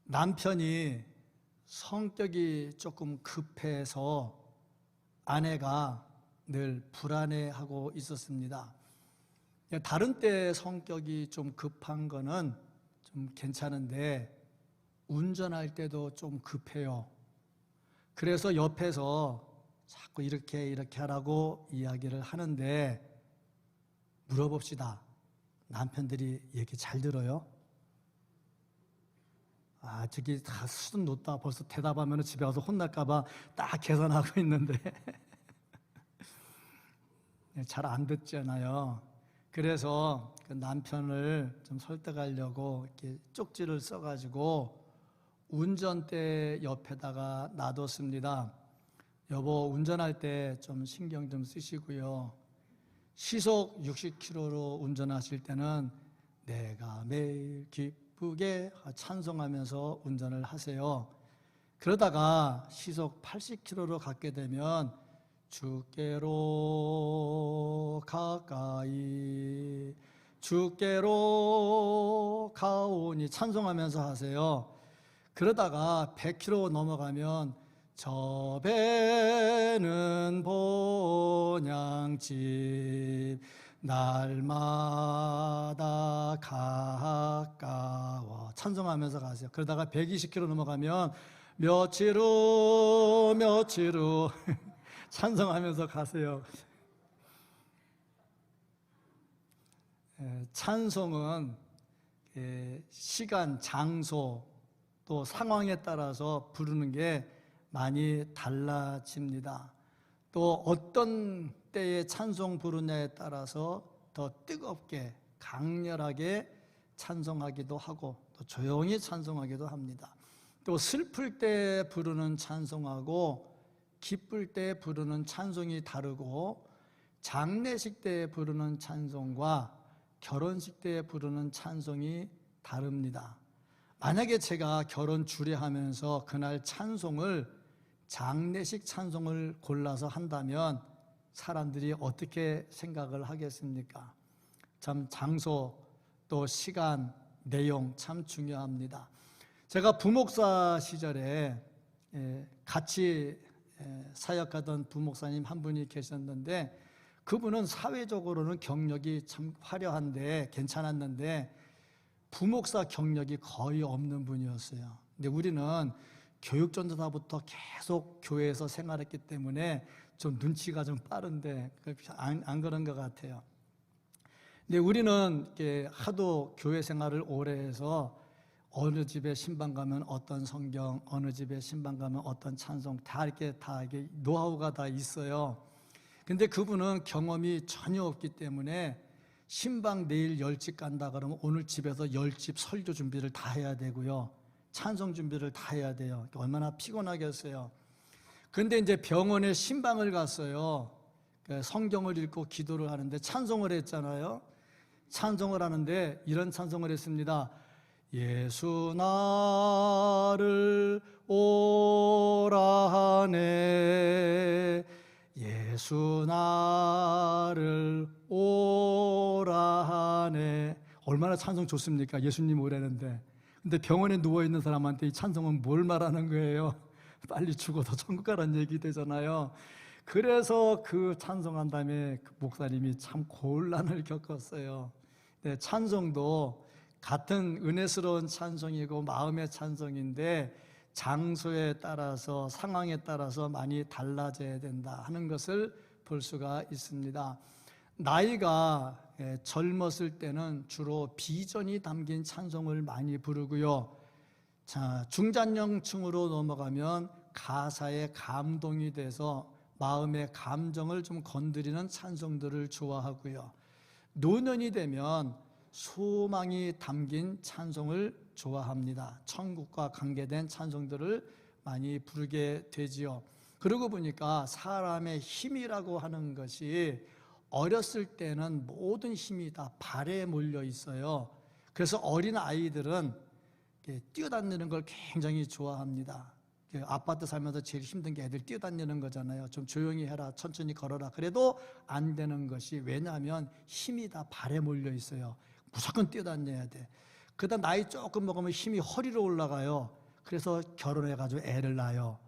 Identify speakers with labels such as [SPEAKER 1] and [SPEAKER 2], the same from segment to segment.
[SPEAKER 1] 남편이 성격이 조금 급해서 아내가 늘 불안해하고 있었습니다. 다른 때 성격이 좀 급한 거는 좀 괜찮은데 운전할 때도 좀 급해요. 그래서 옆에서 자꾸 이렇게 하라고 이야기를 하는데 물어봅시다. 남편들이 얘기 잘 들어요? 저기 다 수준 높다. 벌써 대답하면 집에 와서 혼날까봐 딱 계산하고 있는데 잘 안 듣잖아요. 그래서 그 남편을 좀 설득하려고 이렇게 쪽지를 써가지고 운전대 옆에다가 놔뒀습니다. 여보, 운전할 때 좀 신경 좀 쓰시고요. 시속 60km로 운전하실 때는 내가 매일 기쁘게 찬송하면서 운전을 하세요. 그러다가 시속 80km로 갖게 되면 주께로 가까이 주께로 가오니 찬송하면서 하세요. 그러다가 100km 넘어가면 저 배는 본향집 날마다 가까워 찬송하면서 가세요. 그러다가 120km 넘어가면 며칠 후 찬송하면서 가세요. 찬송은 시간, 장소 또 상황에 따라서 부르는 게 많이 달라집니다. 또 어떤 때에 찬송 부르냐에 따라서 더 뜨겁게 강렬하게 찬송하기도 하고 또 조용히 찬송하기도 합니다. 또 슬플 때 부르는 찬송하고 기쁠 때 부르는 찬송이 다르고 장례식 때 부르는 찬송과 결혼식 때 부르는 찬송이 다릅니다. 만약에 제가 결혼 주례하면서 그날 찬송을 장례식 찬송을 골라서 한다면 사람들이 어떻게 생각을 하겠습니까? 참 장소 또 시간, 내용 참 중요합니다. 제가 부목사 시절에 같이 사역하던 부목사님 한 분이 계셨는데 그분은 사회적으로는 경력이 참 화려한데 괜찮았는데 부목사 경력이 거의 없는 분이었어요. 근데 우리는 교육전도사부터 계속 교회에서 생활했기 때문에 좀 눈치가 좀 빠른데 안 그런 것 같아요. 근데 우리는 하도 교회 생활을 오래 해서 어느 집에 신방 가면 어떤 성경, 어느 집에 신방 가면 어떤 찬송 다 이렇게 노하우가 다 있어요. 근데 그분은 경험이 전혀 없기 때문에 신방 내일 10집 간다 그러면 오늘 집에서 10집 설교 준비를 다 해야 되고요. 찬송 준비를 다 해야 돼요. 얼마나 피곤하겠어요. 그런데 이제 병원에 신방을 갔어요. 성경을 읽고 기도를 하는데 찬송을 했잖아요. 찬송을 하는데 이런 찬송을 했습니다. 예수 나를 오라 하네 예수 나를 오라 하네. 얼마나 찬송 좋습니까? 예수님 오라는데. 근데 병원에 누워있는 사람한테 이 찬송은 뭘 말하는 거예요? 빨리 죽어서 천국 가라는 얘기 되잖아요. 그래서 그 찬송한 다음에 그 목사님이 참 곤란을 겪었어요. 네, 찬송도 같은 은혜스러운 찬송이고 마음의 찬송인데 장소에 따라서 상황에 따라서 많이 달라져야 된다 하는 것을 볼 수가 있습니다. 나이가 젊었을 때는 주로 비전이 담긴 찬송을 많이 부르고요. 중장년층으로 넘어가면 가사에 감동이 돼서 마음의 감정을 좀 건드리는 찬송들을 좋아하고요. 노년이 되면 소망이 담긴 찬송을 좋아합니다. 천국과 관계된 찬송들을 많이 부르게 되지요. 그러고 보니까 사람의 힘이라고 하는 것이 어렸을 때는 모든 힘이 다 발에 몰려 있어요. 그래서 어린 아이들은 뛰어다니는 걸 굉장히 좋아합니다. 아파트 살면서 제일 힘든 게 애들 뛰어다니는 거잖아요. 좀 조용히 해라, 천천히 걸어라. 그래도 안 되는 것이 왜냐하면 힘이 다 발에 몰려 있어요. 무조건 뛰어다녀야 돼. 그러다 나이 조금 먹으면 힘이 허리로 올라가요. 그래서 결혼해가지고 애를 낳아요.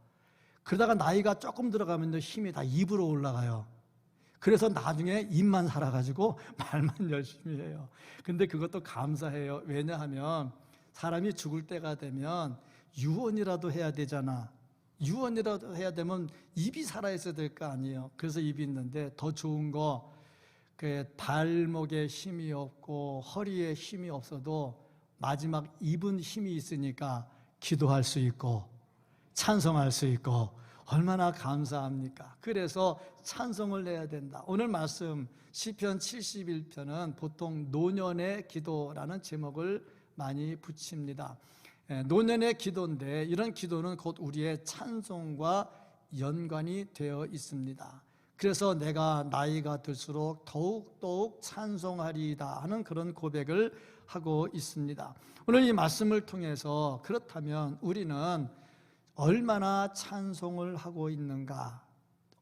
[SPEAKER 1] 그러다가 나이가 조금 들어가면 힘이 다 입으로 올라가요. 그래서 나중에 입만 살아가지고 말만 열심히 해요. 근데 그것도 감사해요. 왜냐하면 사람이 죽을 때가 되면 유언이라도 해야 되잖아. 유언이라도 해야 되면 입이 살아있어야 될 거 아니에요. 그래서 입이 있는데 더 좋은 거, 그 발목에 힘이 없고 허리에 힘이 없어도 마지막 입은 힘이 있으니까 기도할 수 있고 찬송할 수 있고 얼마나 감사합니까? 그래서 찬송을 해야 된다. 오늘 말씀 시편 71편은 보통 노년의 기도라는 제목을 많이 붙입니다. 노년의 기도인데 이런 기도는 곧 우리의 찬송과 연관이 되어 있습니다. 그래서 내가 나이가 들수록 더욱더욱 찬송하리이다 하는 그런 고백을 하고 있습니다. 오늘 이 말씀을 통해서 그렇다면 우리는 얼마나 찬송을 하고 있는가,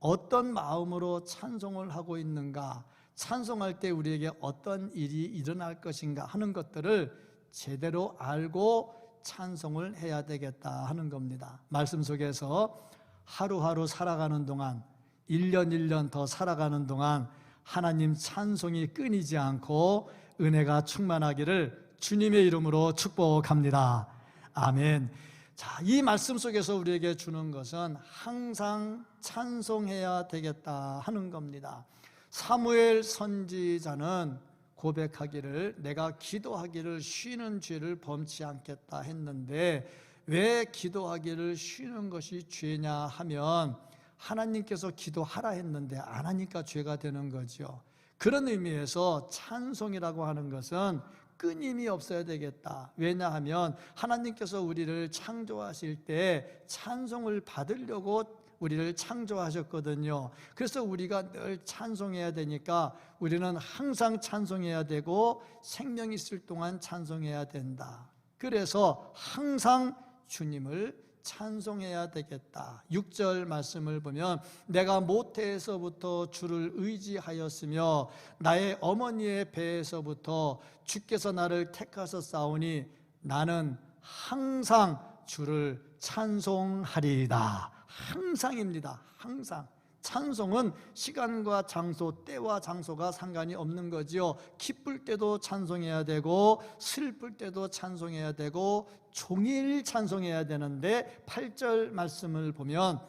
[SPEAKER 1] 어떤 마음으로 찬송을 하고 있는가, 찬송할 때 우리에게 어떤 일이 일어날 것인가 하는 것들을 제대로 알고 찬송을 해야 되겠다 하는 겁니다. 말씀 속에서 하루하루 살아가는 동안 1년 1년 더 살아가는 동안 하나님 찬송이 끊이지 않고 은혜가 충만하기를 주님의 이름으로 축복합니다. 아멘. 자, 이 말씀 속에서 우리에게 주는 것은 항상 찬송해야 되겠다 하는 겁니다. 사무엘 선지자는 고백하기를 내가 기도하기를 쉬는 죄를 범치 않겠다 했는데 왜 기도하기를 쉬는 것이 죄냐 하면 하나님께서 기도하라 했는데 안 하니까 죄가 되는 거죠. 그런 의미에서 찬송이라고 하는 것은 끊임이 없어야 되겠다. 왜냐하면 하나님께서 우리를 창조하실 때 찬송을 받으려고 우리를 창조하셨거든요. 그래서 우리가 늘 찬송해야 되니까 우리는 항상 찬송해야 되고 생명 있을 동안 찬송해야 된다. 그래서 항상 주님을 찬송해야 되겠다. 6절 말씀을 보면 내가 모태에서부터 주를 의지하였으며 나의 어머니의 배에서부터 주께서 나를 택하셨사오니 나는 항상 주를 찬송하리이다. 항상입니다. 항상. 찬송은 시간과 장소, 때와 장소가 상관이 없는 거지요. 기쁠 때도 찬송해야 되고 슬플 때도 찬송해야 되고 종일 찬송해야 되는데 8절 말씀을 보면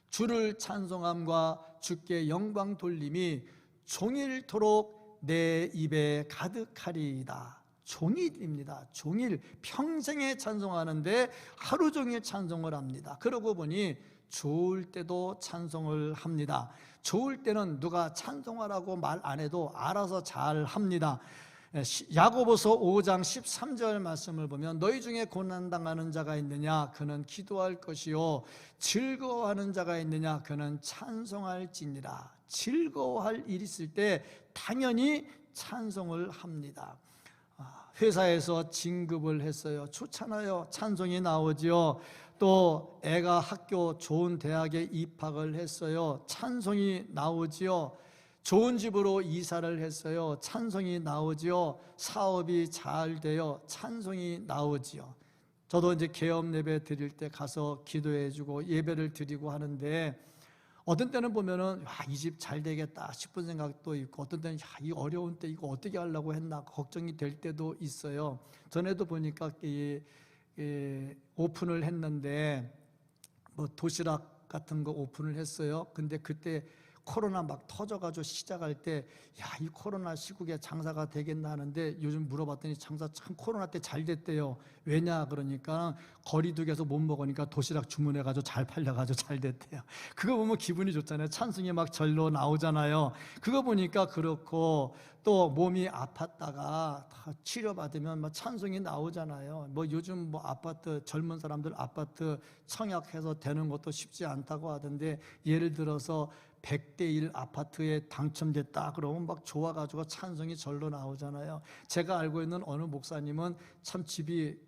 [SPEAKER 1] 주를 찬송함과 주께 영광 돌림이 종일토록 내 입에 가득하리이다. 종일입니다. 종일 평생에 찬송하는데 하루 종일 찬송을 합니다. 그러고 보니 좋을 때도 찬송을 합니다. 좋을 때는 누가 찬송하라고 말 안 해도 알아서 잘 합니다. 야고보서 5장 13절 말씀을 보면 너희 중에 고난당하는 자가 있느냐 그는 기도할 것이요 즐거워하는 자가 있느냐 그는 찬송할지니라. 즐거워할 일이 있을 때 당연히 찬송을 합니다. 회사에서 진급을 했어요. 좋잖아요. 찬송이 나오지요. 또 애가 학교 좋은 대학에 입학을 했어요. 찬송이 나오지요. 좋은 집으로 이사를 했어요. 찬송이 나오지요. 사업이 잘 돼요. 찬송이 나오지요. 저도 이제 개업 예배 드릴 때 가서 기도해주고 예배를 드리고 하는데 어떤 때는 보면은 이 집 잘 되겠다 싶은 생각도 있고 어떤 때는 이 어려운 때 이거 어떻게 하려고 했나 걱정이 될 때도 있어요. 전에도 보니까 오픈을 했는데 뭐 도시락 같은 거 오픈을 했어요. 근데 그때 코로나 막 터져가지고 시작할 때 이 코로나 시국에 장사가 되겠나 하는데 요즘 물어봤더니 장사 참 코로나 때 잘 됐대요. 왜냐 그러니까 거리두기에서 못 먹으니까 도시락 주문해가지고 잘 팔려가지고 잘 됐대요. 그거 보면 기분이 좋잖아요. 찬송이 막 절로 나오잖아요. 그거 보니까 그렇고 또 몸이 아팠다가 다 치료받으면 막 찬송이 나오잖아요. 뭐 요즘 뭐 아파트 젊은 사람들 아파트 청약해서 되는 것도 쉽지 않다고 하던데 예를 들어서 100대 1 아파트에 당첨됐다 그러면 막 좋아가지고 찬송이 절로 나오잖아요. 제가 알고 있는 어느 목사님은 참 집이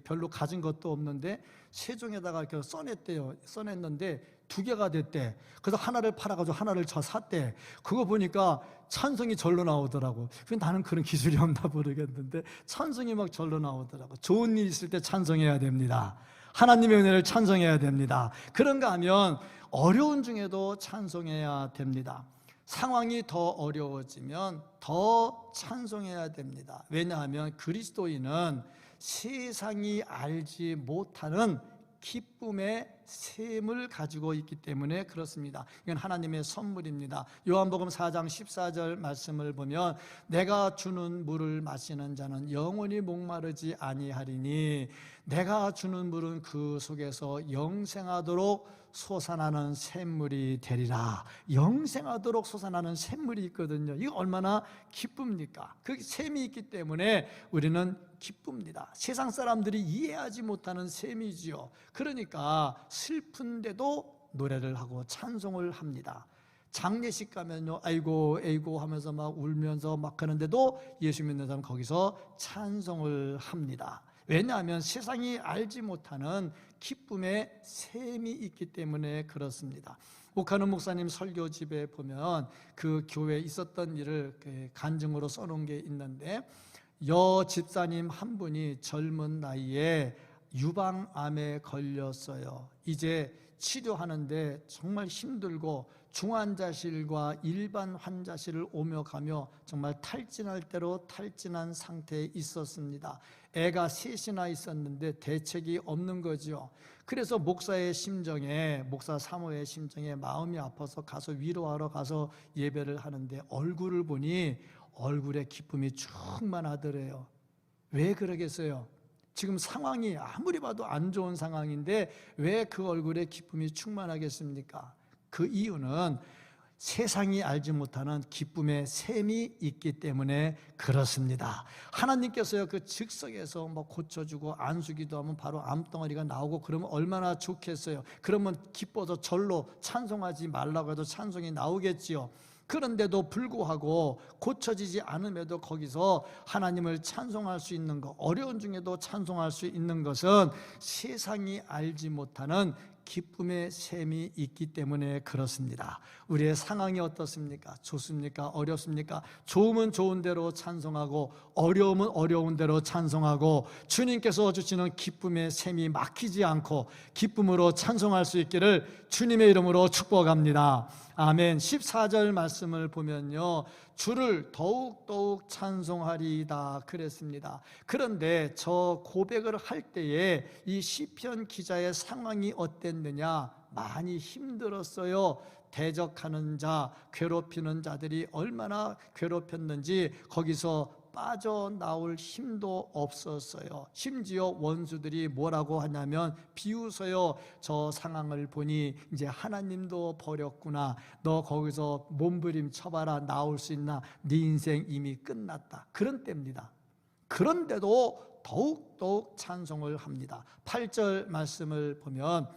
[SPEAKER 1] 별로 가진 것도 없는데 세종에다가 이렇게 써냈대요. 써냈는데 2개가 됐대. 그래서 하나를 팔아가지고 하나를 샀대. 그거 보니까 찬송이 절로 나오더라고. 나는 그런 기술이 없나 모르겠는데 찬송이 막 절로 나오더라고. 좋은 일 있을 때 찬송해야 됩니다. 하나님의 은혜를 찬송해야 됩니다. 그런가 하면 어려운 중에도 찬송해야 됩니다. 상황이 더 어려워지면 더 찬송해야 됩니다. 왜냐하면 그리스도인은 세상이 알지 못하는 기쁨의 셈을 가지고 있기 때문에 그렇습니다. 이건 하나님의 선물입니다. 요한복음 4장 14절 말씀을 보면 내가 주는 물을 마시는 자는 영원히 목마르지 아니하리니 내가 주는 물은 그 속에서 영생하도록 솟아나는 샘물이 되리라. 영생하도록 솟아나는 샘물이 있거든요. 이거 얼마나 기쁩니까? 그 샘이 있기 때문에 우리는 기쁩니다. 세상 사람들이 이해하지 못하는 셈이지요. 그러니까 슬픈데도 노래를 하고 찬송을 합니다. 장례식 가면요, 아이고 아이고 하면서 막 울면서 막 하는데도 예수 믿는 사람 거기서 찬송을 합니다. 왜냐하면 세상이 알지 못하는 기쁨의 셈이 있기 때문에 그렇습니다. 오카노 목사님 설교집에 보면 그 교회에 있었던 일을 간증으로 써놓은 게 있는데, 여 집사님 한 분이 젊은 나이에 유방암에 걸렸어요. 이제 치료하는데 정말 힘들고 중환자실과 일반 환자실을 오며 가며 정말 탈진할 대로 탈진한 상태에 있었습니다. 애가 셋이나 있었는데 대책이 없는 거죠. 그래서 목사의 심정에, 목사 사모의 심정에 마음이 아파서 가서 위로하러 가서 예배를 하는데 얼굴을 보니 얼굴에 기쁨이 충만하더래요. 왜 그러겠어요? 지금 상황이 아무리 봐도 안 좋은 상황인데 왜 그 얼굴에 기쁨이 충만하겠습니까? 그 이유는 세상이 알지 못하는 기쁨의 셈이 있기 때문에 그렇습니다. 하나님께서요, 그 즉석에서 뭐 고쳐주고 안수기도 하면 바로 암덩어리가 나오고 그러면 얼마나 좋겠어요. 그러면 기뻐서 절로 찬송하지 말라고 해도 찬송이 나오겠지요. 그런데도 불구하고 고쳐지지 않음에도 거기서 하나님을 찬송할 수 있는 것, 어려운 중에도 찬송할 수 있는 것은 세상이 알지 못하는 기쁨의 셈이 있기 때문에 그렇습니다. 우리의 상황이 어떻습니까? 좋습니까? 어렵습니까? 좋으면 좋은 대로 찬송하고 어려우면 어려운 대로 찬송하고 주님께서 주시는 기쁨의 셈이 막히지 않고 기쁨으로 찬송할 수 있기를 주님의 이름으로 축복합니다. 아멘. 14절 말씀을 보면요, 주를 더욱더욱 찬송하리이다 그랬습니다. 그런데 저 고백을 할 때에 이 시편 기자의 상황이 어땠느냐? 많이 힘들었어요. 대적하는 자, 괴롭히는 자들이 얼마나 괴롭혔는지 거기서 빠져나올 힘도 없었어요. 심지어 원수들이 뭐라고 하냐면 비웃어요. 저 상황을 보니 이제 하나님도 버렸구나. 너 거기서 몸부림 쳐봐라. 나올 수 있나? 네 인생 이미 끝났다. 그런 때입니다. 그런데도 더욱더욱 찬송을 합니다. 8절 말씀을 보면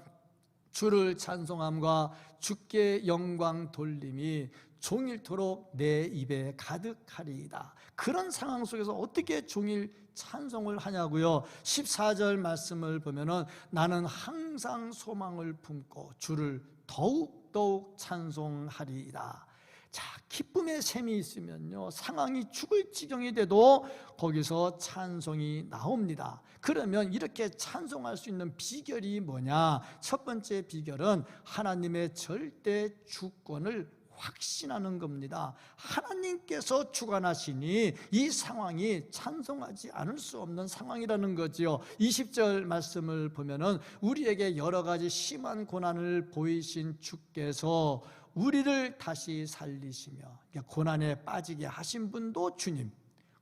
[SPEAKER 1] 주를 찬송함과 주께 영광 돌림이 종일토록 내 입에 가득하리이다. 그런 상황 속에서 어떻게 종일 찬송을 하냐고요. 14절 말씀을 보면은 나는 항상 소망을 품고 주를 더욱 찬송하리이다. 자, 기쁨의 셈이 있으면요, 상황이 죽을 지경이 돼도 거기서 찬송이 나옵니다. 그러면 이렇게 찬송할 수 있는 비결이 뭐냐? 첫 번째 비결은 하나님의 절대 주권을 확신하는 겁니다. 하나님께서 주관하시니 이 상황이 찬송하지 않을 수 없는 상황이라는 거지요. 20절 말씀을 보면은 우리에게 여러 가지 심한 고난을 보이신 주께서 우리를 다시 살리시며, 고난에 빠지게 하신 분도 주님,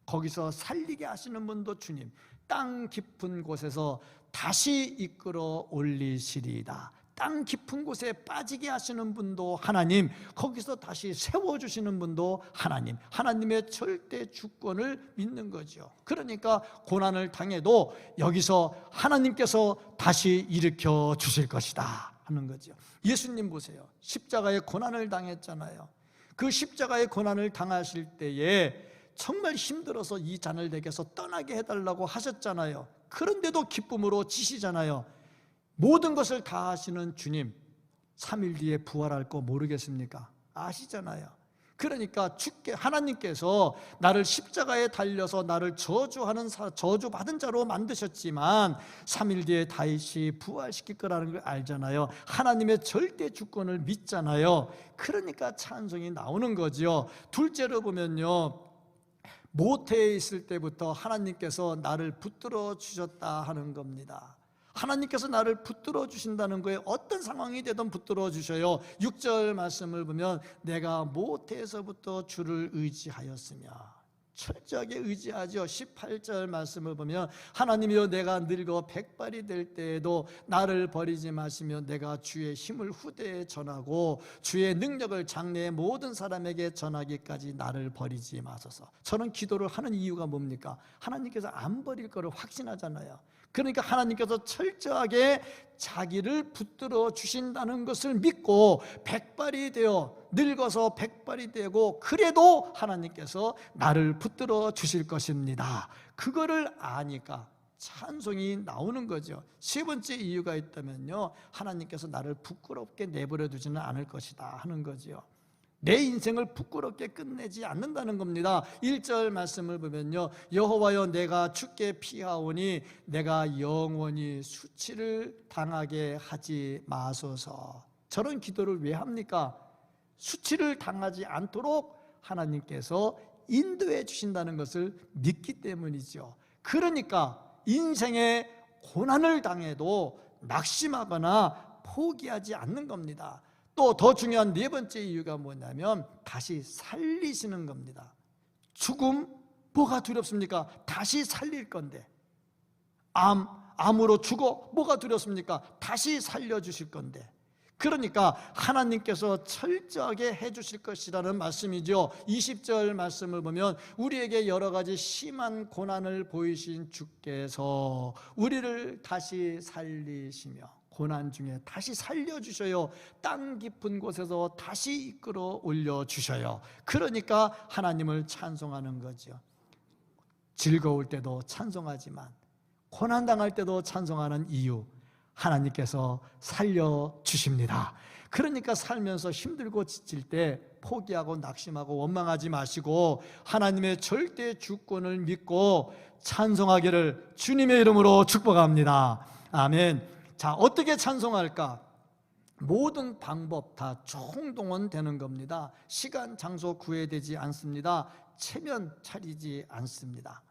[SPEAKER 1] 거기서 살리게 하시는 분도 주님, 땅 깊은 곳에서 다시 이끌어 올리시리이다. 땅 깊은 곳에 빠지게 하시는 분도 하나님, 거기서 다시 세워주시는 분도 하나님, 하나님의 절대 주권을 믿는 거죠. 그러니까 고난을 당해도 여기서 하나님께서 다시 일으켜 주실 것이다 하는 거죠. 예수님 보세요. 십자가의 고난을 당했잖아요. 그 십자가의 고난을 당하실 때에 정말 힘들어서 이 잔을 내게서 떠나게 해달라고 하셨잖아요. 그런데도 기쁨으로 지시잖아요. 모든 것을 다 하시는 주님, 3일 뒤에 부활할 거 모르겠습니까? 아시잖아요. 그러니까 주께 하나님께서 나를 십자가에 달려서 나를 저주하는 저주받은 자로 만드셨지만 3일 뒤에 다시 부활시킬 거라는 걸 알잖아요. 하나님의 절대 주권을 믿잖아요. 그러니까 찬송이 나오는 거죠. 둘째로 보면요, 모태에 있을 때부터 하나님께서 나를 붙들어 주셨다 하는 겁니다. 하나님께서 나를 붙들어 주신다는 거에 어떤 상황이 되든 붙들어 주셔요. 6절 말씀을 보면 내가 모태에서부터 주를 의지하였으며, 철저하게 의지하죠. 18절 말씀을 보면 하나님이여 내가 늙어 백발이 될 때에도 나를 버리지 마시며 내가 주의 힘을 후대에 전하고 주의 능력을 장래의 모든 사람에게 전하기까지 나를 버리지 마소서. 저는 기도를 하는 이유가 뭡니까? 하나님께서 안 버릴 거를 확신하잖아요. 그러니까 하나님께서 철저하게 자기를 붙들어 주신다는 것을 믿고 백발이 되어 늙어서 백발이 되고 그래도 하나님께서 나를 붙들어 주실 것입니다. 그거를 아니까 찬송이 나오는 거죠. 세 번째 이유가 있다면요, 하나님께서 나를 부끄럽게 내버려 두지는 않을 것이다 하는 거죠. 내 인생을 부끄럽게 끝내지 않는다는 겁니다. 1절 말씀을 보면요, 여호와여 내가 주께 피하오니 내가 영원히 수치를 당하게 하지 마소서. 저런 기도를 왜 합니까? 수치를 당하지 않도록 하나님께서 인도해 주신다는 것을 믿기 때문이죠. 그러니까 인생의 고난을 당해도 낙심하거나 포기하지 않는 겁니다. 또 더 중요한 네 번째 이유가 뭐냐면 다시 살리시는 겁니다. 죽음 뭐가 두렵습니까? 다시 살릴 건데. 암으로 죽어 뭐가 두렵습니까? 다시 살려주실 건데. 그러니까 하나님께서 철저하게 해주실 것이라는 말씀이죠. 20절 말씀을 보면 우리에게 여러 가지 심한 고난을 보이신 주께서 우리를 다시 살리시며 고난 중에 다시 살려주셔요. 땅 깊은 곳에서 다시 이끌어 올려주셔요. 그러니까 하나님을 찬송하는 거죠. 즐거울 때도 찬송하지만 고난당할 때도 찬송하는 이유, 하나님께서 살려주십니다. 그러니까 살면서 힘들고 지칠 때 포기하고 낙심하고 원망하지 마시고 하나님의 절대 주권을 믿고 찬송하기를 주님의 이름으로 축복합니다. 아멘. 자, 어떻게 찬송할까? 모든 방법 다 총동원되는 겁니다. 시간, 장소 구애되지 않습니다. 체면 차리지 않습니다.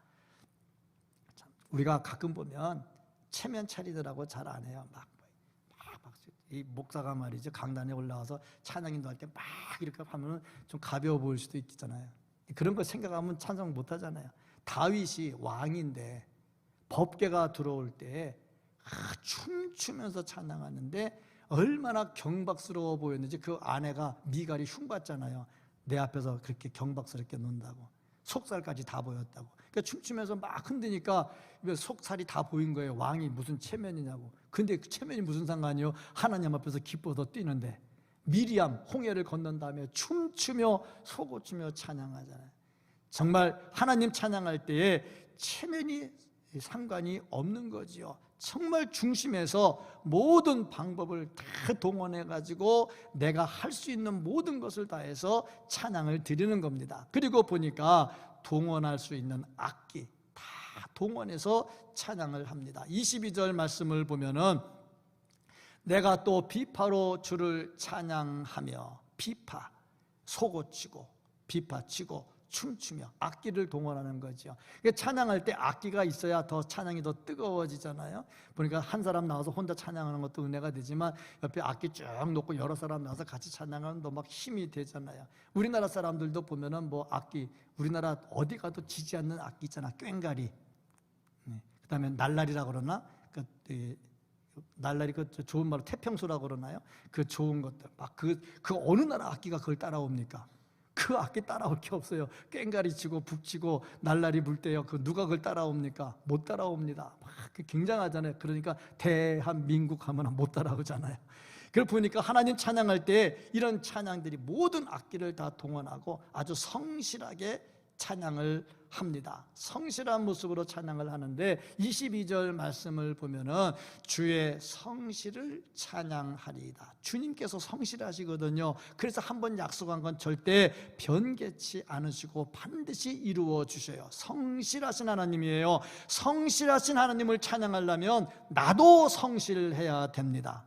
[SPEAKER 1] 우리가 가끔 보면 체면 차리더라고 잘 안 해요. 이 목사가 말이죠, 강단에 올라와서 찬양 인도할 때 막 이렇게 하면 좀 가벼워 보일 수도 있잖아요. 그런 거 생각하면 찬송 못 하잖아요. 다윗이 왕인데 법궤가 들어올 때 춤추면서 찬양하는데 얼마나 경박스러워 보였는지 그 아내가 미갈이 흉봤잖아요. 내 앞에서 그렇게 경박스럽게 논다고. 속살까지 다 보였다고. 그러니까 춤추면서 막 흔드니까 속살이 다 보인 거예요. 왕이 무슨 체면이냐고. 근데 그 체면이 무슨 상관이요? 하나님 앞에서 기뻐서 뛰는데. 미리암 홍해를 건넌 다음에 춤추며 소고추며 찬양하잖아요. 정말 하나님 찬양할 때에 체면이 상관이 없는 거지요. 정말 중심에서 모든 방법을 다 동원해가지고 내가 할 수 있는 모든 것을 다해서 찬양을 드리는 겁니다. 그리고 보니까 동원할 수 있는 악기 다 동원해서 찬양을 합니다. 22절 말씀을 보면은 내가 또 비파로 주를 찬양하며, 비파, 소고치고 비파치고 춤추며 악기를 동원하는 거죠. 찬양할 때 악기가 있어야 더 찬양이 더 뜨거워지잖아요. 보니까 한 사람 나와서 혼자 찬양하는 것도 은혜가 되지만 옆에 악기 쭉 놓고 여러 사람 나와서 같이 찬양하면 더 막 힘이 되잖아요. 우리나라 사람들도 보면은 뭐 악기, 우리나라 어디 가도 지지 않는 악기 있잖아. 꽹가리. 그다음에 날라리라고 그러나 날라리 그 좋은 말로 태평소라고 그러나요? 그 좋은 것들 막 그 어느 나라 악기가 그걸 따라옵니까? 그 악기 따라올 게 없어요. 꽹가리 치고 북치고 날라리 불 때요. 그 누가 그걸 따라옵니까? 못 따라옵니다. 막 굉장하잖아요. 그러니까 대한민국 하면 못 따라오잖아요. 그걸 보니까 하나님 찬양할 때 이런 찬양들이 모든 악기를 다 동원하고 아주 성실하게 찬양을 합니다. 성실한 모습으로 찬양을 하는데 22절 말씀을 보면은 주의 성실을 찬양하리이다. 주님께서 성실하시거든요. 그래서 한번 약속한 건 절대 변개치 않으시고 반드시 이루어 주셔요. 성실하신 하나님이에요. 성실하신 하나님을 찬양하려면 나도 성실해야 됩니다.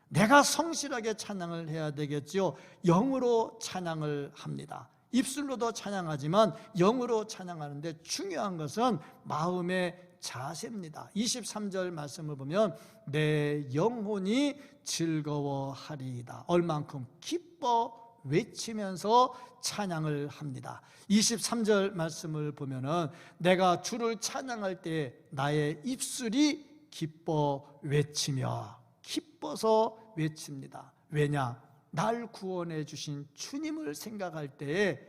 [SPEAKER 1] 내가 성실하게 찬양을 해야 되겠죠. 영으로 찬양을 합니다. 입술로도 찬양하지만 영으로 찬양하는데 중요한 것은 마음의 자세입니다. 23절 말씀을 보면 내 영혼이 즐거워하리이다. 얼만큼 기뻐 외치면서 찬양을 합니다. 23절 말씀을 보면은 내가 주를 찬양할 때 나의 입술이 기뻐 외치며, 기뻐서 외칩니다. 왜냐? 날 구원해 주신 주님을 생각할 때에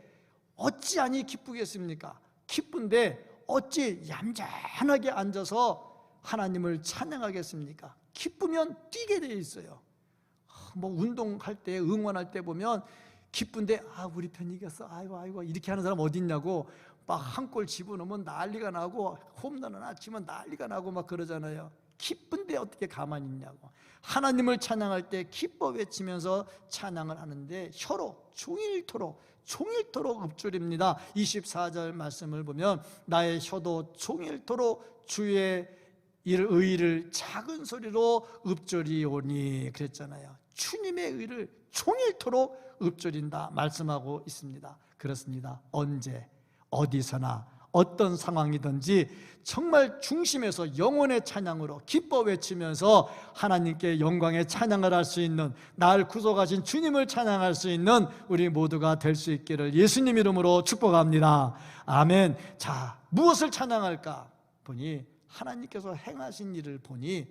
[SPEAKER 1] 어찌하니 기쁘겠습니까? 기쁜데 어찌 얌전하게 앉아서 하나님을 찬양하겠습니까? 기쁘면 뛰게 돼 있어요. 뭐 운동할 때, 응원할 때 보면 기쁜데 우리 편 이겼어, 아이고 이렇게 하는 사람 어디 있냐고 막 한 골 집어넣으면 난리가 나고 홈런 하나 치면 난리가 나고 막 그러잖아요. 기쁜데 어떻게 가만히 있냐고. 하나님을 찬양할 때 기뻐 외치면서 찬양을 하는데 혀로 종일토록 읊조립니다. 24절 말씀을 보면 나의 혀도 종일토록 주의 의를 작은 소리로 읊조리오니 그랬잖아요. 주님의 의를 종일토록 읊조린다 말씀하고 있습니다. 그렇습니다. 언제 어디서나 어떤 상황이든지 정말 중심에서 영혼의 찬양으로 기뻐 외치면서 하나님께 영광의 찬양을 할 수 있는, 날 구속하신 주님을 찬양할 수 있는 우리 모두가 될 수 있기를 예수님 이름으로 축복합니다. 아멘. 자, 무엇을 찬양할까 보니 하나님께서 행하신 일을 보니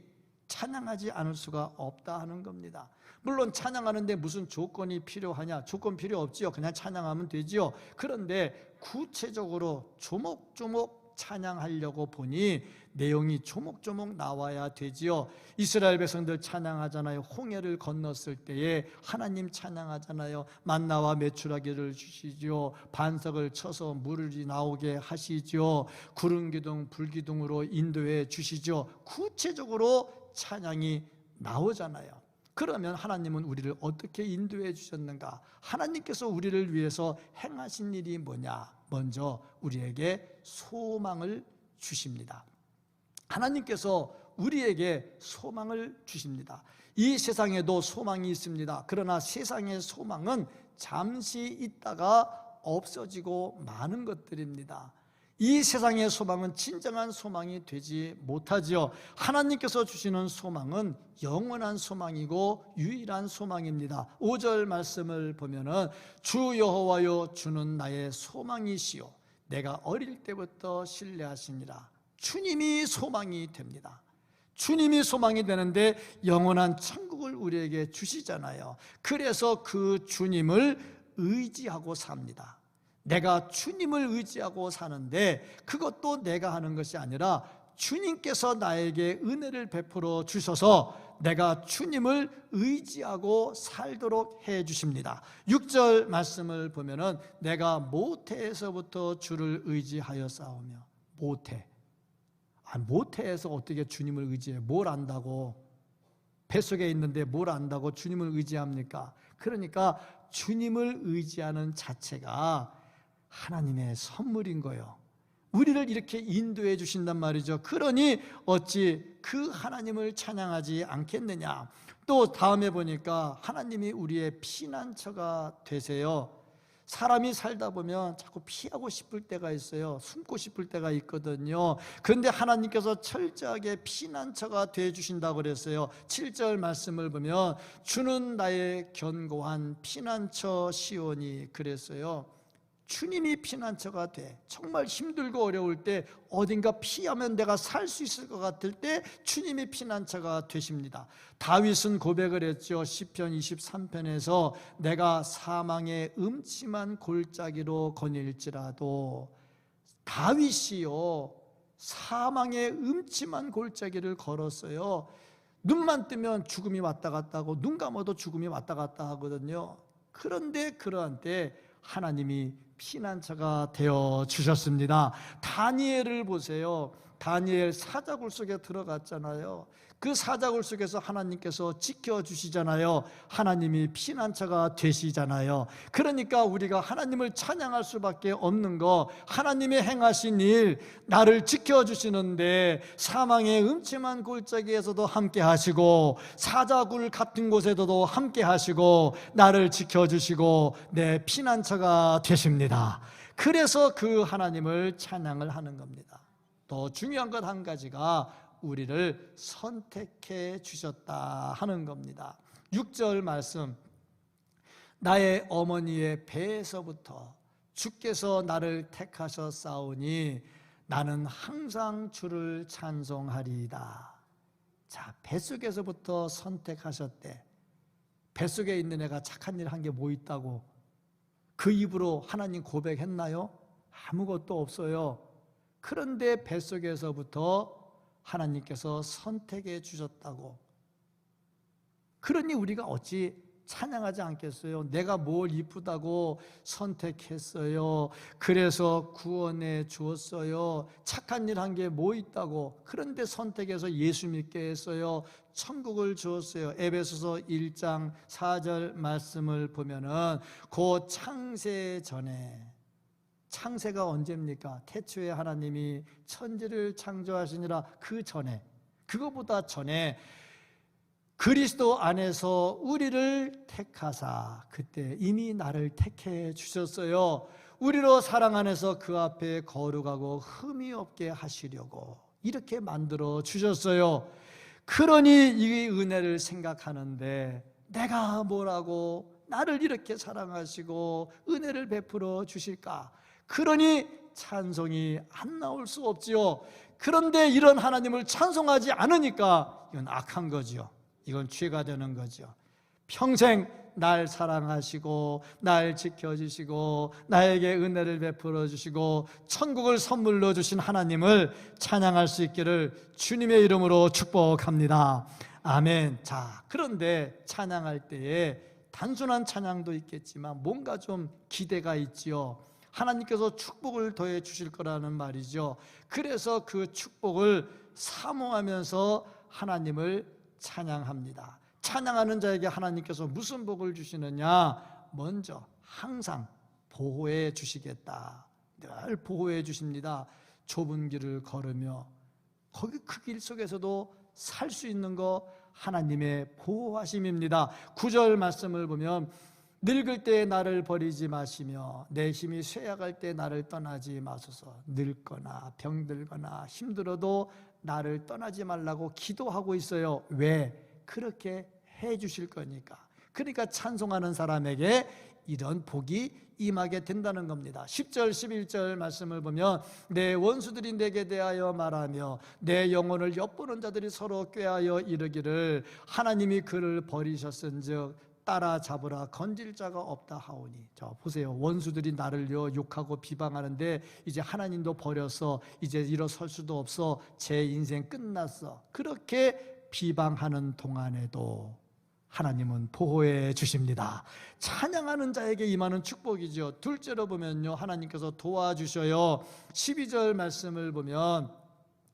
[SPEAKER 1] 찬양하지 않을 수가 없다 하는 겁니다. 물론 찬양하는데 무슨 조건이 필요하냐? 조건 필요 없지요. 그냥 찬양하면 되지요. 그런데 구체적으로 조목조목 찬양하려고 보니 내용이 조목조목 나와야 되지요. 이스라엘 백성들 찬양하잖아요. 홍해를 건넜을 때에 하나님 찬양하잖아요. 만나와 메추라기를 주시죠. 반석을 쳐서 물이 나오게 하시죠. 구름 기둥 불기둥으로 인도해 주시죠. 구체적으로 찬양이 나오잖아요. 그러면 하나님은 우리를 어떻게 인도해 주셨는가? 하나님께서 우리를 위해서 행하신 일이 뭐냐? 먼저 우리에게 소망을 주십니다. 하나님께서 우리에게 소망을 주십니다. 이 세상에도 소망이 있습니다. 그러나 세상의 소망은 잠시 있다가 없어지고 마는 것들입니다. 이 세상의 소망은 진정한 소망이 되지 못하지요. 하나님께서 주시는 소망은 영원한 소망이고 유일한 소망입니다. 5절 말씀을 보면은 주 여호와여 주는 나의 소망이시요 내가 어릴 때부터 신뢰하시니라. 주님이 소망이 됩니다. 주님이 소망이 되는데 영원한 천국을 우리에게 주시잖아요. 그래서 그 주님을 의지하고 삽니다. 내가 주님을 의지하고 사는데 그것도 내가 하는 것이 아니라 주님께서 나에게 은혜를 베풀어 주셔서 내가 주님을 의지하고 살도록 해 주십니다. 6절 말씀을 보면은 내가 모태에서부터 주를 의지하여 싸우며. 모태에서 어떻게 주님을 의지해? 뭘 안다고? 뱃속에 있는데 뭘 안다고 주님을 의지합니까? 그러니까 주님을 의지하는 자체가 하나님의 선물인 거예요. 우리를 이렇게 인도해 주신단 말이죠. 그러니 어찌 그 하나님을 찬양하지 않겠느냐. 또 다음에 보니까 하나님이 우리의 피난처가 되세요. 사람이 살다 보면 자꾸 피하고 싶을 때가 있어요. 숨고 싶을 때가 있거든요. 그런데 하나님께서 철저하게 피난처가 되어 주신다고 그랬어요. 7절 말씀을 보면 주는 나의 견고한 피난처 시온이 그랬어요. 주님이 피난처가 돼. 정말 힘들고 어려울 때 어딘가 피하면 내가 살 수 있을 것 같을 때 주님이 피난처가 되십니다. 다윗은 고백을 했죠. 시편 23편에서 내가 사망의 음침한 골짜기로 거닐지라도. 다윗이요 사망의 음침한 골짜기를 걸었어요. 눈만 뜨면 죽음이 왔다 갔다 하고 눈 감아도 죽음이 왔다 갔다 하거든요. 그런데 그러한 때 하나님이 피난처가 되어 주셨습니다. 다니엘을 보세요. 다니엘 사자굴 속에 들어갔잖아요. 그 사자굴 속에서 하나님께서 지켜주시잖아요. 하나님이 피난처가 되시잖아요. 그러니까 우리가 하나님을 찬양할 수밖에 없는 거, 하나님이 행하신 일, 나를 지켜주시는데 사망의 음침한 골짜기에서도 함께 하시고 사자굴 같은 곳에서도 함께 하시고 나를 지켜주시고 내 피난처가 되십니다. 그래서 그 하나님을 찬양을 하는 겁니다. 더 중요한 것 한 가지가 우리를 선택해 주셨다 하는 겁니다. 6절 말씀, 나의 어머니의 배에서부터 주께서 나를 택하셨사오니 나는 항상 주를 찬송하리이다. 자, 뱃속에서부터 선택하셨대. 뱃속에 있는 애가 착한 일 한 게 뭐 있다고 그 입으로 하나님 고백했나요? 아무것도 없어요. 그런데 뱃속에서부터 하나님께서 선택해 주셨다고. 그러니 우리가 어찌 찬양하지 않겠어요? 내가 뭘 이쁘다고 선택했어요. 그래서 구원해 주었어요. 착한 일 한 게 뭐 있다고. 그런데 선택해서 예수 믿게 했어요. 천국을 주었어요. 에베소서 1장 4절 말씀을 보면은 그 창세 전에, 창세가 언제입니까? 태초에 하나님이 천지를 창조하시니라. 그 전에, 그거보다 전에 그리스도 안에서 우리를 택하사 그때 이미 나를 택해 주셨어요. 우리로 사랑 안에서 그 앞에 거룩하고 흠이 없게 하시려고 이렇게 만들어 주셨어요. 그러니 이 은혜를 생각하는데 내가 뭐라고 나를 이렇게 사랑하시고 은혜를 베풀어 주실까? 그러니 찬송이 안 나올 수 없지요. 그런데 이런 하나님을 찬송하지 않으니까 이건 악한 거죠. 이건 죄가 되는 거죠. 평생 날 사랑하시고 날 지켜주시고 나에게 은혜를 베풀어 주시고 천국을 선물로 주신 하나님을 찬양할 수 있기를 주님의 이름으로 축복합니다. 아멘. 자, 그런데 찬양할 때에 단순한 찬양도 있겠지만 뭔가 좀 기대가 있지요. 하나님께서 축복을 더해 주실 거라는 말이죠. 그래서 그 축복을 사모하면서 하나님을 찬양합니다. 찬양하는 자에게 하나님께서 무슨 복을 주시느냐? 먼저 항상 보호해 주시겠다. 늘 보호해 주십니다. 좁은 길을 걸으며 거기 그 길 속에서도 살 수 있는 거 하나님의 보호하심입니다. 9절 말씀을 보면 늙을 때 나를 버리지 마시며 내 힘이 쇠약할 때 나를 떠나지 마소서. 늙거나 병들거나 힘들어도 나를 떠나지 말라고 기도하고 있어요. 왜? 그렇게 해 주실 거니까. 그러니까 찬송하는 사람에게 이런 복이 임하게 된다는 겁니다. 10절 11절 말씀을 보면 내 원수들이 내게 대하여 말하며 내 영혼을 엿보는 자들이 서로 꾀하여 이르기를 하나님이 그를 버리셨은즉 따라잡으라 건질 자가 없다 하오니. 자, 보세요. 원수들이 나를요 욕하고 비방하는데 이제 하나님도 버려서 이제 일어설 수도 없어. 제 인생 끝났어. 그렇게 비방하는 동안에도 하나님은 보호해 주십니다. 찬양하는 자에게 임하는 축복이죠. 둘째로 보면요, 하나님께서 도와주셔요. 12절 말씀을 보면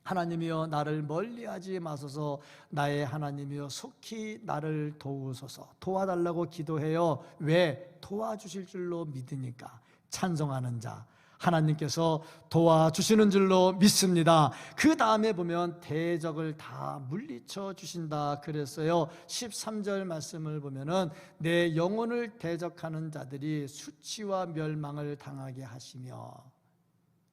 [SPEAKER 1] 하나님이여 나를 멀리하지 마소서. 나의 하나님이여 속히 나를 도우소서. 도와달라고 기도해요. 왜? 도와주실 줄로 믿으니까. 찬송하는 자 하나님께서 도와주시는 줄로 믿습니다. 그 다음에 보면 대적을 다 물리쳐 주신다 그랬어요. 13절 말씀을 보면은 내 영혼을 대적하는 자들이 수치와 멸망을 당하게 하시며.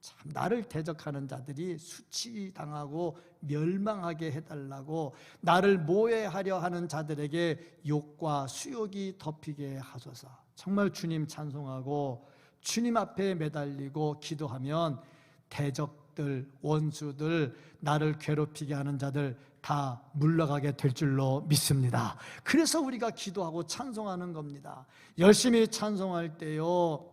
[SPEAKER 1] 참, 나를 대적하는 자들이 수치당하고 멸망하게 해달라고, 나를 모해하려 하는 자들에게 욕과 수욕이 덮이게 하소서. 정말 주님 찬송하고 주님 앞에 매달리고 기도하면 대적들, 원수들, 나를 괴롭히게 하는 자들 다 물러가게 될 줄로 믿습니다. 그래서 우리가 기도하고 찬송하는 겁니다. 열심히 찬송할 때요,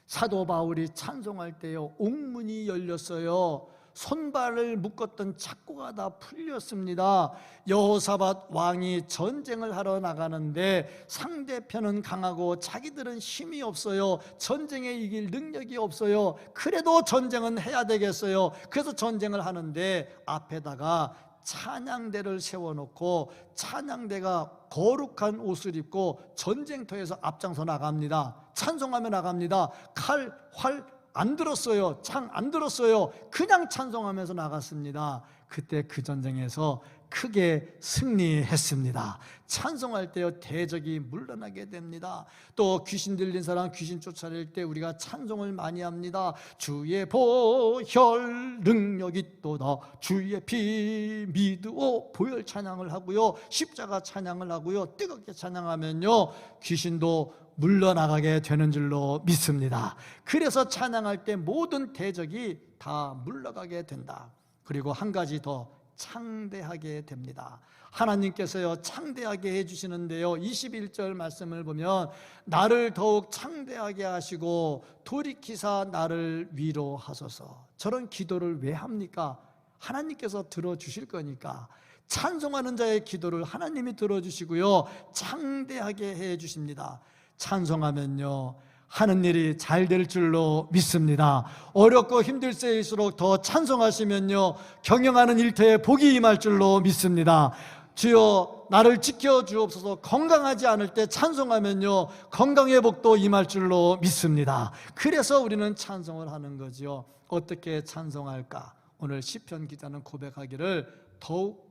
[SPEAKER 1] 사도 바울이 찬송할 때요 옥문이 열렸어요. 손발을 묶었던 착고가 다 풀렸습니다. 여호사밧 왕이 전쟁을 하러 나가는데 상대편은 강하고 자기들은 힘이 없어요. 전쟁에 이길 능력이 없어요. 그래도 전쟁은 해야 되겠어요. 그래서 전쟁을 하는데 앞에다가 찬양대를 세워놓고 찬양대가 거룩한 옷을 입고 전쟁터에서 앞장서 나갑니다. 찬송하며 나갑니다. 칼, 활 안 들었어요. 창 안 들었어요. 그냥 찬송하면서 나갔습니다. 그때 그 전쟁에서 크게 승리했습니다. 찬송할 때요 대적이 물러나게 됩니다. 또 귀신 들린 사람 귀신 쫓아낼 때 우리가 찬송을 많이 합니다. 주의 보혈 능력이 있도다. 주의 피 믿으오. 보혈 찬양을 하고요, 십자가 찬양을 하고요, 뜨겁게 찬양하면요 귀신도 물러나가게 되는 줄로 믿습니다. 그래서 찬양할 때 모든 대적이 다 물러가게 된다. 그리고 한 가지 더, 창대하게 됩니다. 하나님께서요 창대하게 해주시는데요, 21절 말씀을 보면 나를 더욱 창대하게 하시고 돌이키사 나를 위로하소서. 저런 기도를 왜 합니까? 하나님께서 들어주실 거니까. 찬송하는 자의 기도를 하나님이 들어주시고요 창대하게 해주십니다. 찬송하면요 하는 일이 잘 될 줄로 믿습니다. 어렵고 힘들 때일수록 더 찬송하시면요 경영하는 일터에 복이 임할 줄로 믿습니다. 주여 나를 지켜주옵소서. 건강하지 않을 때 찬송하면요 건강의 복도 임할 줄로 믿습니다. 그래서 우리는 찬송을 하는 거지요. 어떻게 찬송할까? 오늘 시편 기자는 고백하기를 더욱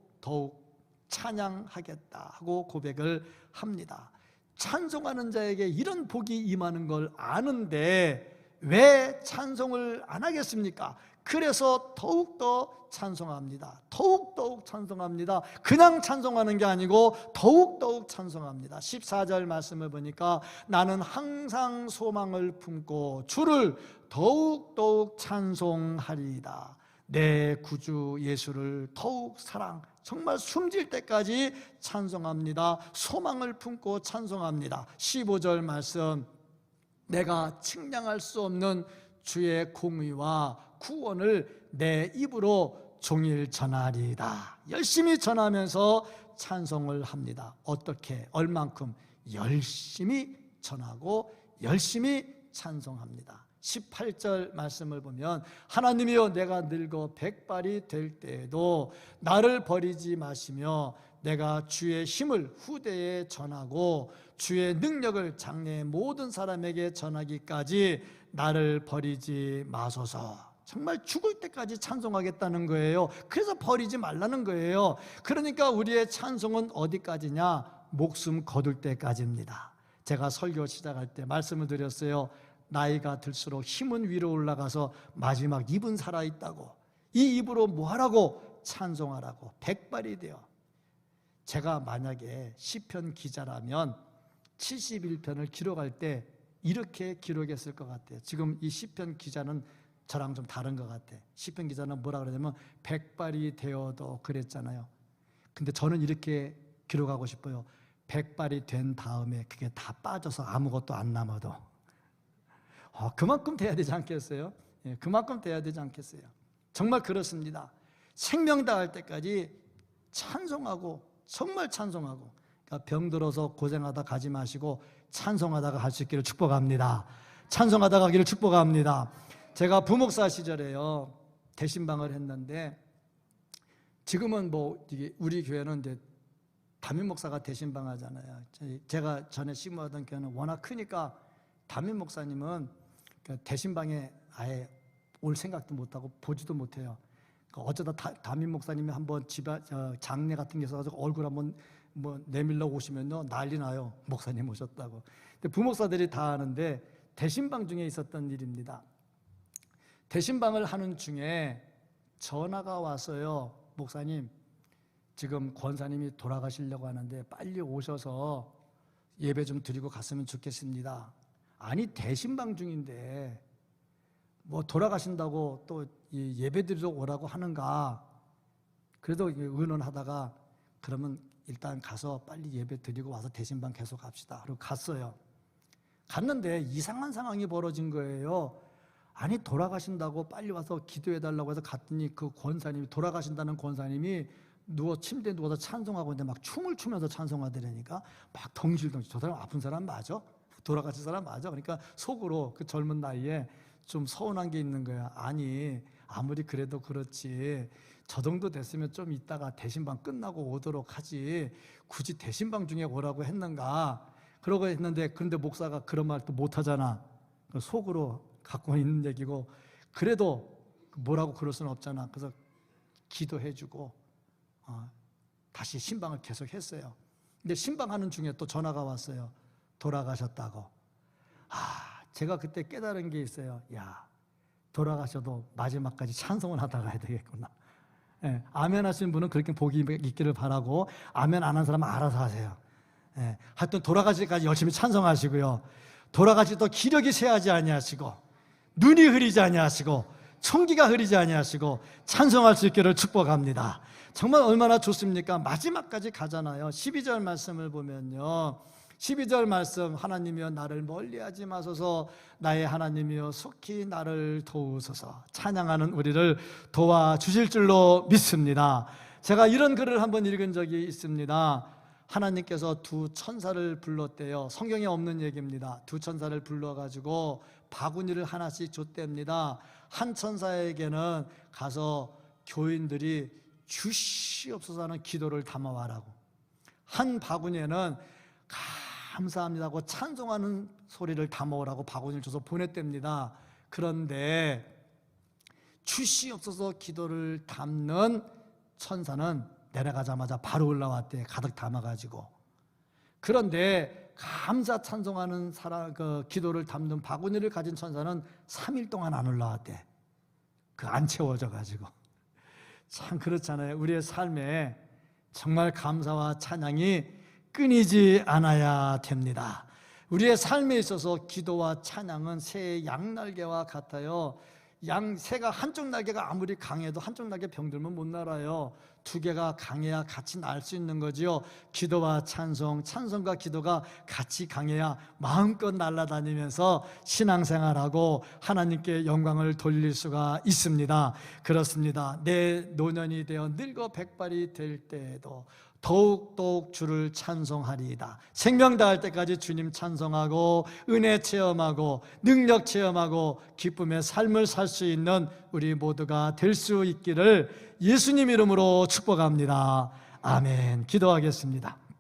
[SPEAKER 1] 찬양하겠다 하고 고백을 합니다. 찬송하는 자에게 이런 복이 임하는 걸 아는데 왜 찬송을 안 하겠습니까? 그래서 더욱더 찬송합니다. 더욱 찬송합니다. 그냥 찬송하는 게 아니고 더욱 찬송합니다. 14절 말씀을 보니까 나는 항상 소망을 품고 주를 더욱 찬송하리이다. 내 구주 예수를 더욱 정말 숨질 때까지 찬송합니다. 소망을 품고 찬송합니다. 15절 말씀, 내가 측량할 수 없는 주의 공의와 구원을 내 입으로 종일 전하리이다. 열심히 전하면서 찬송을 합니다. 어떻게? 얼만큼? 열심히 전하고 열심히 찬송합니다. 18절 말씀을 보면 하나님이여 내가 늙어 백발이 될 때에도 나를 버리지 마시며 내가 주의 힘을 후대에 전하고 주의 능력을 장래의 모든 사람에게 전하기까지 나를 버리지 마소서. 정말 죽을 때까지 찬송하겠다는 거예요. 그래서 버리지 말라는 거예요. 그러니까 우리의 찬송은 어디까지냐? 목숨 거둘 때까지입니다. 제가 설교 시작할 때 말씀을 드렸어요. 나이가 들수록 힘은 위로 올라가서 마지막 입은 살아있다고. 이 입으로 뭐하라고? 찬송하라고. 백발이 되어. 제가 만약에 시편 기자라면 71편을 기록할 때 이렇게 기록했을 것 같아요. 지금 이 시편 기자는 저랑 좀 다른 것 같아요. 시편 기자는 뭐라 그러냐면 백발이 되어도 그랬잖아요. 근데 저는 이렇게 기록하고 싶어요. 백발이 된 다음에 그게 다 빠져서 아무것도 안 남아도 그만큼 돼야 되지 않겠어요? 예, 그만큼 돼야 되지 않겠어요? 정말 그렇습니다. 생명 다할 때까지 찬송하고 정말 찬송하고, 그러니까 병들어서 고생하다 가지 마시고 찬송하다가 갈 수 있기를 축복합니다. 찬송하다가 가기를 축복합니다. 제가 부목사 시절에요 대신방을 했는데, 지금은 뭐 이게 우리 교회는 이제 담임 목사가 대신방 하잖아요. 제가 전에 심호하던 교회는 워낙 크니까 담임 목사님은 대신방에 아예 올 생각도 못하고 보지도 못해요. 어쩌다 담임 목사님이 한번 집에 장례 같은 게 있어서 얼굴 한번 뭐 내밀러 오시면요 난리 나요. 목사님 오셨다고. 근데 부목사들이 다 아는데 대신방 중에 있었던 일입니다. 대신방을 하는 중에 전화가 왔어요. 목사님, 지금 권사님이 돌아가시려고 하는데 빨리 오셔서 예배 좀 드리고 갔으면 좋겠습니다. 아니 대신방 중인데 뭐 돌아가신다고 또 예배 드리러 오라고 하는가. 그래도 의논하다가 그러면 일단 가서 빨리 예배 드리고 와서 대신방 계속 합시다. 그리고 갔어요. 갔는데 이상한 상황이 벌어진 거예요. 아니 돌아가신다고 빨리 와서 기도해달라고 해서 갔더니 그 권사님이, 돌아가신다는 권사님이 침대에 누워서 찬송하고 있는데 막 춤을 추면서 찬송하더라니까 막 덩실덩실. 저 사람 아픈 사람 맞아? 돌아가신 사람 맞아? 그러니까 속으로 그 젊은 나이에 좀 서운한 게 있는 거야. 아니 아무리 그래도 그렇지 저 정도 됐으면 좀 이따가 대신방 끝나고 오도록 하지 굳이 대신방 중에 오라고 했는가? 그러고 했는데, 그런데 목사가 그런 말 또 못하잖아. 속으로 갖고 있는 얘기고, 그래도 뭐라고 그럴 수는 없잖아. 그래서 기도해주고 다시 신방을 계속 했어요. 근데 신방하는 중에 또 전화가 왔어요. 돌아가셨다고. 제가 그때 깨달은 게 있어요. 야, 돌아가셔도 마지막까지 찬송을 하다 가야 되겠구나. 예, 아멘 하시는 분은 그렇게 복이 있기를 바라고, 아멘 안 한 사람은 알아서 하세요. 예, 하여튼 돌아가시기까지 열심히 찬송하시고요. 돌아가시도 기력이 쇠하지 아니하시고, 눈이 흐리지 아니하시고, 총기가 흐리지 아니하시고 찬송할 수 있기를 축복합니다. 정말 얼마나 좋습니까? 마지막까지 가잖아요. 12절 말씀을 보면요, 12절 말씀, 하나님이여 나를 멀리하지 마소서, 나의 하나님이여 속히 나를 도우소서. 찬양하는 우리를 도와주실 줄로 믿습니다. 제가 이런 글을 한번 읽은 적이 있습니다. 하나님께서 두 천사를 불렀대요. 성경에 없는 얘기입니다. 두 천사를 불러가지고 바구니를 하나씩 줬답니다. 한 천사에게는 가서 교인들이 주시옵소서 하는 기도를 담아와라고, 한 바구니에는 감사합니다고 찬송하는 소리를 담아오라고 바구니를 줘서 보냈답니다. 그런데 주시옵소서 기도를 담는 천사는 내려가자마자 바로 올라왔대. 가득 담아가지고. 그런데 감사 찬송하는 기도를 담는 바구니를 가진 천사는 3일 동안 안 올라왔대. 안 채워져가지고. 참 그렇잖아요. 우리의 삶에 정말 감사와 찬양이 끊이지 않아야 됩니다. 우리의 삶에 있어서 기도와 찬양은 새의 양날개와 같아요. 새가 한쪽 날개가 아무리 강해도 한쪽 날개 병들면 못 날아요. 두 개가 강해야 같이 날 수 있는 거지요. 기도와 찬송, 찬송과 기도가 같이 강해야 마음껏 날아다니면서 신앙생활하고 하나님께 영광을 돌릴 수가 있습니다. 그렇습니다. 내 노년이 되어 늙어 백발이 될 때에도 더욱더욱 주를 찬송하리이다. 생명 다할 때까지 주님 찬송하고 은혜 체험하고 능력 체험하고 기쁨의 삶을 살 수 있는 우리 모두가 될 수 있기를 예수님 이름으로 축복합니다. 아멘. 기도하겠습니다.